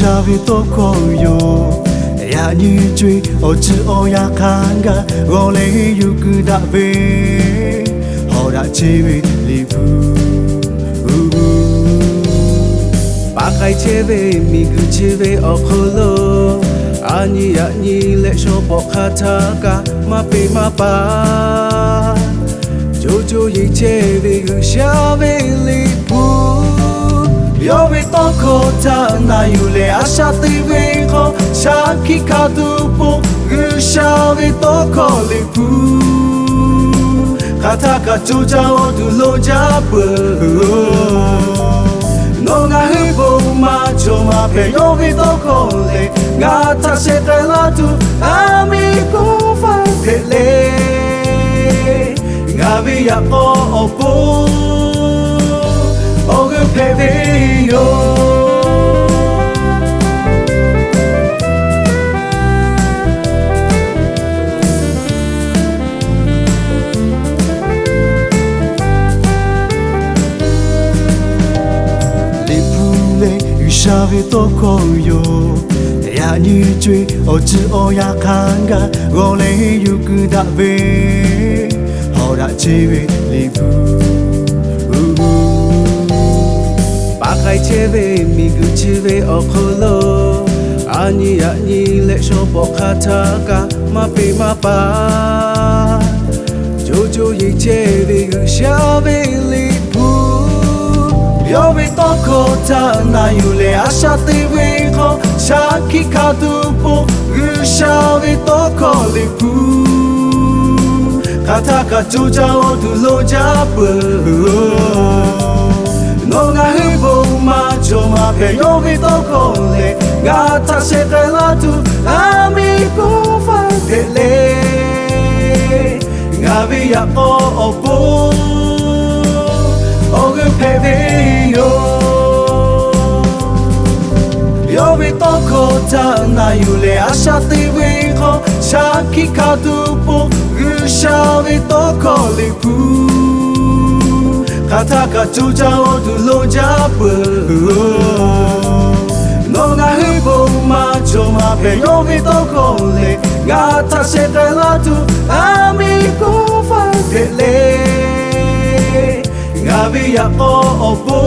Shavito koyo ya ni chui o chi o ya kanga go le yu ku da be ho da chi bi li pu ba kai che be mi gu che be o kholo ani ya ni le sho bo kha tha ka ma pe ma pa jo ye che be gu sha be li pu yo be to ko ta na yu le asha ti be ko sha ki ka tu po gu sha be to ko li pu kata ka chu cha o tu lo ja pu no nga hi bo ma cho ma pe yo be to ko le nga ta se ta la tu ami ko fa pe le nga bi ya o po o ge pe be yo Shavito koyo ya ni chui o chi o ya kanga go le yu ku da be ho da chi bi li pu ba kai che be mi gu che be o kholo ani ya ni le sho bo kha tha ka ma pe ma pa jo ye che be gu sha be li pu yo be to ko ta na yu le asha ti be ko sha ki ka tu po gu sha be to ko li pu kata ka chu cha o tu lo ja pu no nga hi bo ma cho ma pe yo be to ko le nga ta se ta la tu ami ko fa te le nga bi ya o po o ge pe be yo be to ko ta na yu le asha ti be ko sha ki ka tu po gu sha be to ko li pu kata ka chu cha o tu lo ja pu no nga hi bo ma cho ma pe yo be to ko le nga ta se ta la tu ami ko fa te le nga bi ya o po